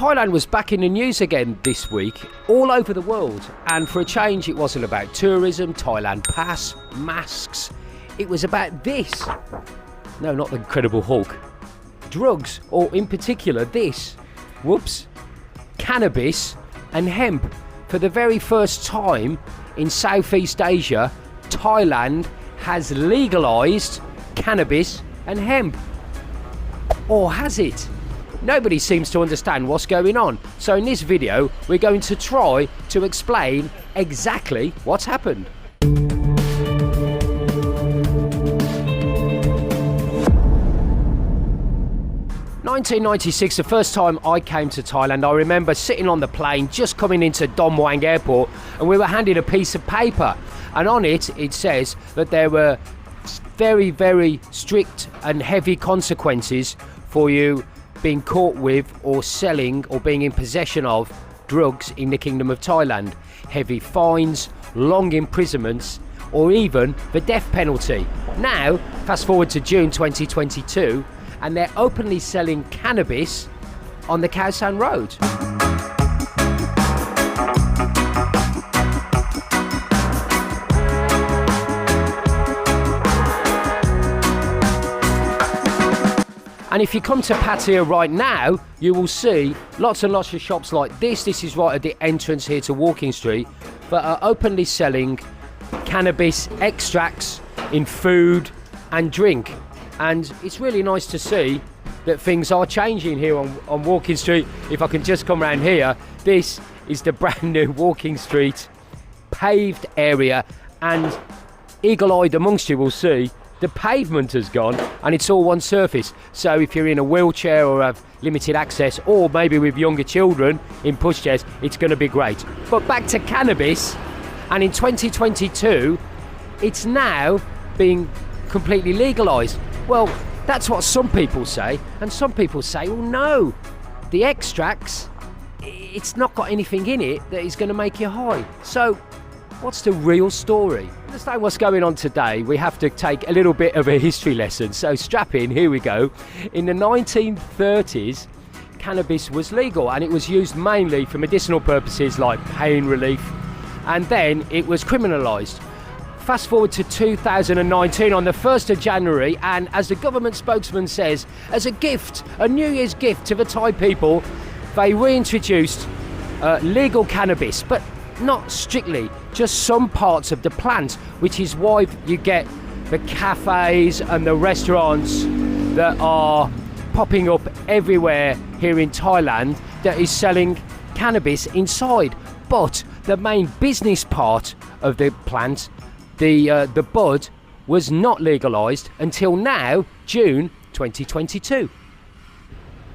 Thailand was back in the news again this week, all over the world. And for a change, it wasn't about tourism, Thailand pass, masks. It was about this. No, not the Incredible Hulk. Drugs, or in particular this. Whoops. Cannabis and hemp. For the very first time in Southeast Asia, Thailand has legalised cannabis and hemp. Or has it? Nobody seems to understand what's going on. So in this video, we're going to try to explain exactly what's happened. 1996, the first time I came to Thailand, I remember sitting on the plane just coming into Don Muang Airport, and we were handed a piece of paper, and on it says that there were very, very strict and heavy consequences for you being caught with or selling or being in possession of drugs in the Kingdom of Thailand. Heavy fines, long imprisonments, or even the death penalty. Now, fast forward to June 2022, and they're openly selling cannabis on the Khao San Road. And if you come to Pattaya right now, you will see lots and lots of shops like this. This is right at the entrance here to Walking Street, that are openly selling cannabis extracts in food and drink. And it's really nice to see that things are changing here on Walking Street. If I can just come around here, this is the brand new Walking Street paved area, and eagle-eyed amongst you will see the pavement has gone and it's all one surface. So if you're in a wheelchair or have limited access, or maybe with younger children in pushchairs, it's going to be great. But back to cannabis, and in 2022 it's now being completely legalised. Well, that's what some people say, and some people say, well, no, the extracts, it's not got anything in it that is going to make you high. So what's the real story? To understand what's going on today, we have to take a little bit of a history lesson. So strap in, here we go. In the 1930s, cannabis was legal, and it was used mainly for medicinal purposes like pain relief, and then it was criminalised. Fast forward to 2019 on the 1st of January, and as the government spokesman says, as a gift, a New Year's gift to the Thai people, they reintroduced legal cannabis, but not strictly, just some parts of the plant, which is why you get the cafes and the restaurants that are popping up everywhere here in Thailand that is selling cannabis inside. But the main business part of the plant, the bud, was not legalised until now, June 2022.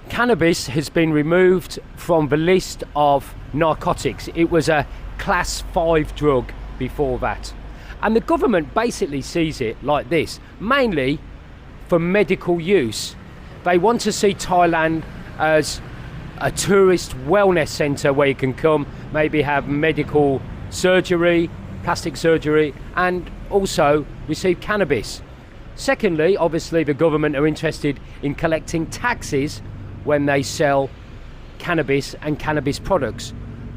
Cannabis has been removed from the list of narcotics. It was a class 5 drug before that. And the government basically sees it like this, mainly for medical use. They want to see Thailand as a tourist wellness centre where you can come, maybe have medical surgery, plastic surgery, and also receive cannabis. Secondly, obviously the government are interested in collecting taxes when they sell cannabis and cannabis products.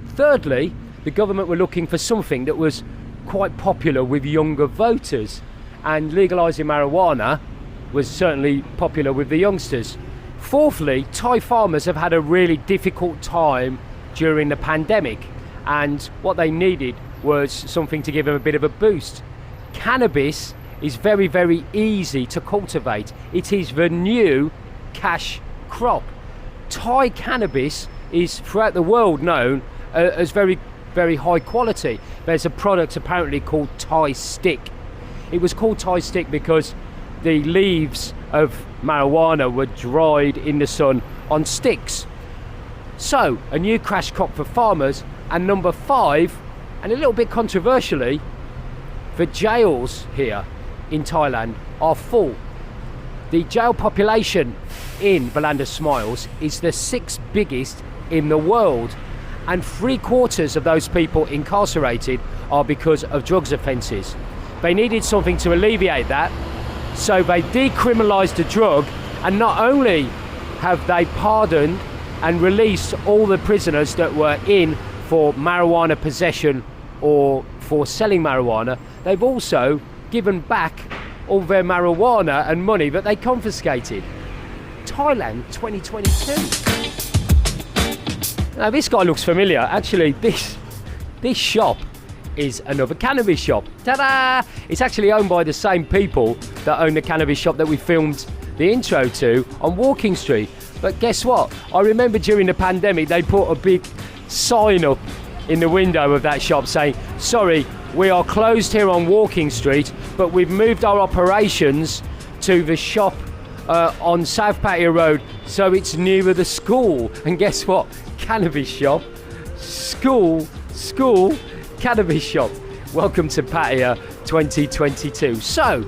Thirdly, the government were looking for something that was quite popular with younger voters, and legalising marijuana was certainly popular with the youngsters. Fourthly, Thai farmers have had a really difficult time during the pandemic, and what they needed was something to give them a bit of a boost. Cannabis is very, very easy to cultivate. It is the new cash crop. Thai cannabis is throughout the world known as very, very high quality. There's a product apparently called Thai stick. It was called Thai stick because the leaves of marijuana were dried in the sun on sticks. So, a new cash crop for farmers. And number 5, and a little bit controversially, the jails here in Thailand are full. The jail population in the Land of Smiles is the 6th biggest in the world, and 3/4 of those people incarcerated are because of drugs offences. They needed something to alleviate that, so they decriminalised the drug, and not only have they pardoned and released all the prisoners that were in for marijuana possession or for selling marijuana. They've also given back all their marijuana and money that they confiscated. Thailand 2022. Now this guy looks familiar. Actually, this shop is another cannabis shop. Ta-da! It's actually owned by the same people that own the cannabis shop that we filmed the intro to on Walking Street. But guess what? I remember during the pandemic they put a big sign up in the window of that shop saying, sorry, we are closed here on Walking Street, but we've moved our operations to the shop on South Pattaya Road, so it's nearer the school. And guess what? Cannabis shop, school, cannabis shop. Welcome to Pattaya 2022. So,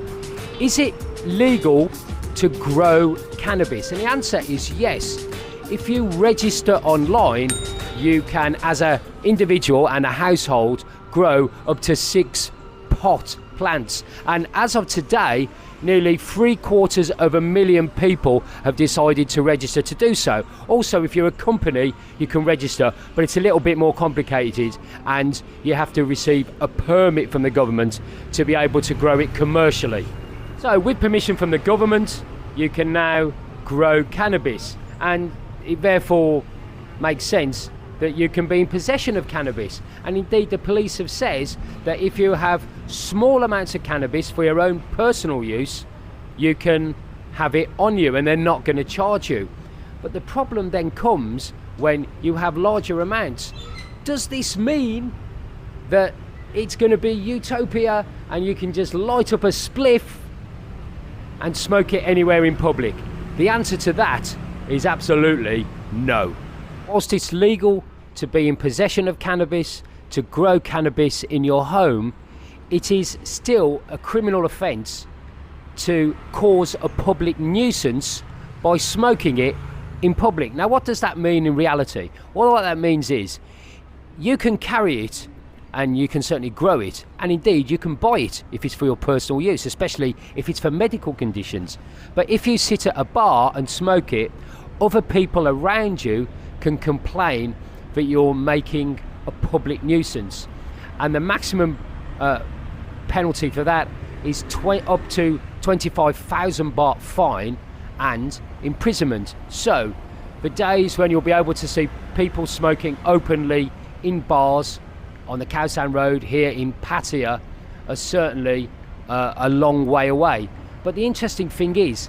is it legal to grow cannabis? And the answer is yes. If you register online, you can, as an individual and a household, grow up to 6 pot plants. And as of today, nearly 750,000 people have decided to register to do so. Also, if you're a company, you can register, but it's a little bit more complicated and you have to receive a permit from the government to be able to grow it commercially. So with permission from the government, you can now grow cannabis, and it therefore makes sense that you can be in possession of cannabis. And indeed the police have said that if you have small amounts of cannabis for your own personal use, you can have it on you and they're not going to charge you. But the problem then comes when you have larger amounts. Does this mean that it's going to be utopia and you can just light up a spliff and smoke it anywhere in public? The answer to that is absolutely no. Whilst it's legal to be in possession of cannabis, to grow cannabis in your home, it is still a criminal offence to cause a public nuisance by smoking it in public. Now, what does that mean in reality? Well, what that means is you can carry it and you can certainly grow it, and indeed you can buy it if it's for your personal use, especially if it's for medical conditions. But if you sit at a bar and smoke it, other people around you can complain that you're making a public nuisance, and the maximum penalty for that is up to 25,000 baht fine and imprisonment. So the days when you'll be able to see people smoking openly in bars on the Khao San Road here in Pattaya are certainly a long way away. But the interesting thing is,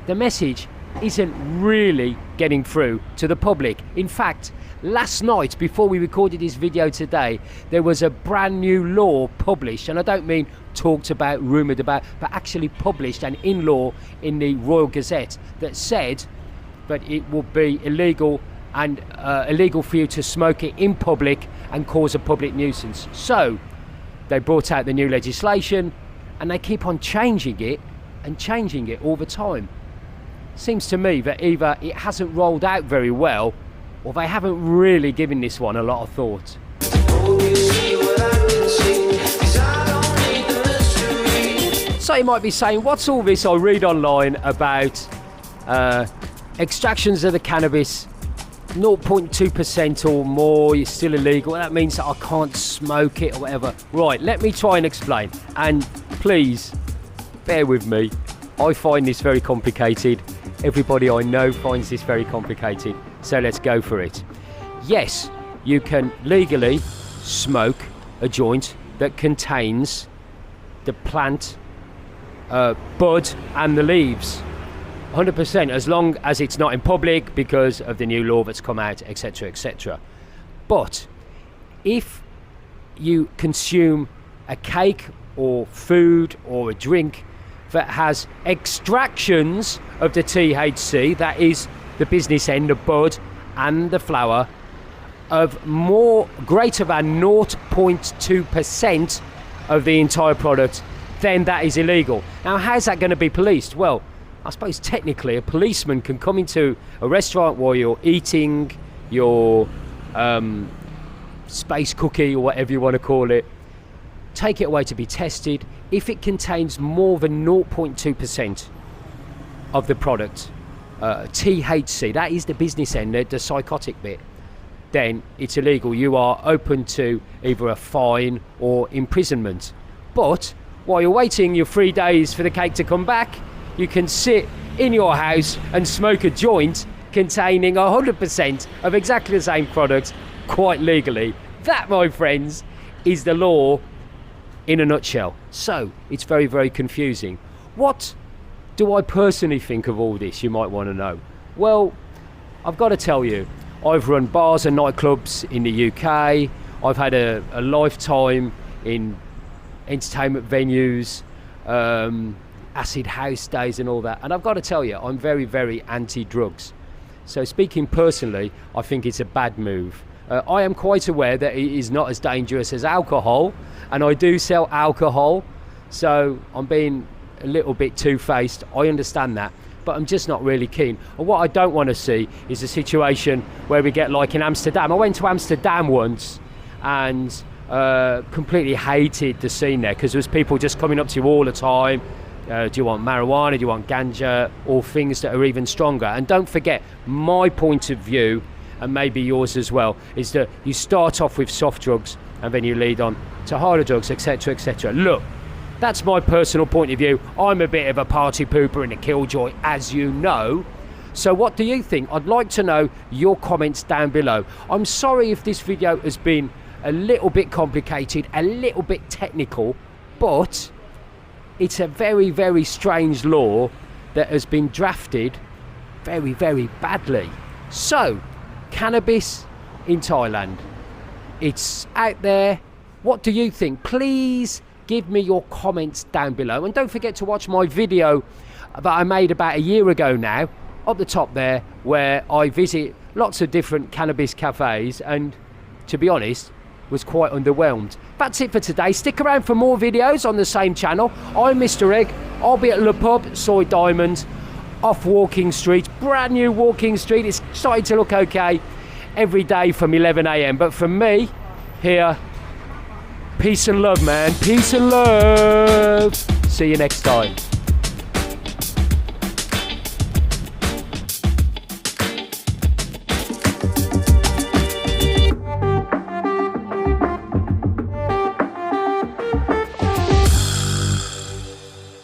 the message isn't really getting through to the public. In fact, last night, before we recorded this video today, there was a brand new law published, and I don't mean talked about, rumoured about, but actually published and in law in the Royal Gazette, that said that it would be illegal and illegal for you to smoke it in public and cause a public nuisance. So they brought out the new legislation and they keep on changing it all the time. Seems to me that either it hasn't rolled out very well, or they haven't really given this one a lot of thought. So you might be saying, what's all this I read online about extractions of the cannabis, 0.2% or more is still illegal? That means that I can't smoke it or whatever. Right, let me try and explain. And please, bear with me. I find this very complicated. Everybody I know finds this very complicated. So let's go for it. Yes, you can legally smoke a joint that contains the plant, bud and the leaves. 100%, as long as it's not in public because of the new law that's come out, etc., etc. But if you consume a cake or food or a drink that has extractions of the THC, that is the business end, the bud and the flower, of greater than 0.2% of the entire product, then that is illegal. Now, how's that going to be policed? Well, I suppose technically a policeman can come into a restaurant while you're eating your space cookie or whatever you want to call it, take it away to be tested. If it contains more than 0.2% of the product, THC, that is the business end, the psychotic bit, then it's illegal. You are open to either a fine or imprisonment. But while you're waiting your 3 days for the cake to come back, you can sit in your house and smoke a joint containing 100% of exactly the same product quite legally. That, my friends, is the law in a nutshell. So it's very, very confusing. What do I personally think of all this, you might want to know? Well, I've got to tell you, I've run bars and nightclubs in the UK. I've had a lifetime in entertainment venues, acid house days and all that. And I've got to tell you, I'm very, very anti-drugs. So speaking personally, I think it's a bad move. I am quite aware that it is not as dangerous as alcohol, and I do sell alcohol. So I'm being a little bit two-faced, I understand that. But I'm just not really keen. And what I don't want to see is a situation where we get like in Amsterdam. I went to Amsterdam once and completely hated the scene there, because there was people just coming up to you all the time. Do you want marijuana? Do you want ganja? Or things that are even stronger. And don't forget, my point of view, and maybe yours as well, is that you start off with soft drugs and then you lead on to harder drugs, etc., etc. Look, that's my personal point of view. I'm a bit of a party pooper and a killjoy, as you know. So what do you think? I'd like to know your comments down below. I'm sorry if this video has been a little bit complicated, a little bit technical, but it's a very, very strange law that has been drafted very, very badly. So, cannabis in Thailand. It's out there. What do you think? Please give me your comments down below, and don't forget to watch my video that I made about a year ago now, up the top there, where I visit lots of different cannabis cafes and, to be honest, was quite underwhelmed. That's it for today. Stick around for more videos on the same channel. I'm Mr. Egg. I'll be at Le Pub, Soy Diamond, off Walking Street, brand new Walking Street. It's starting to look okay every day from 11 AM. But from me here, peace and love, man. Peace and love. See you next time.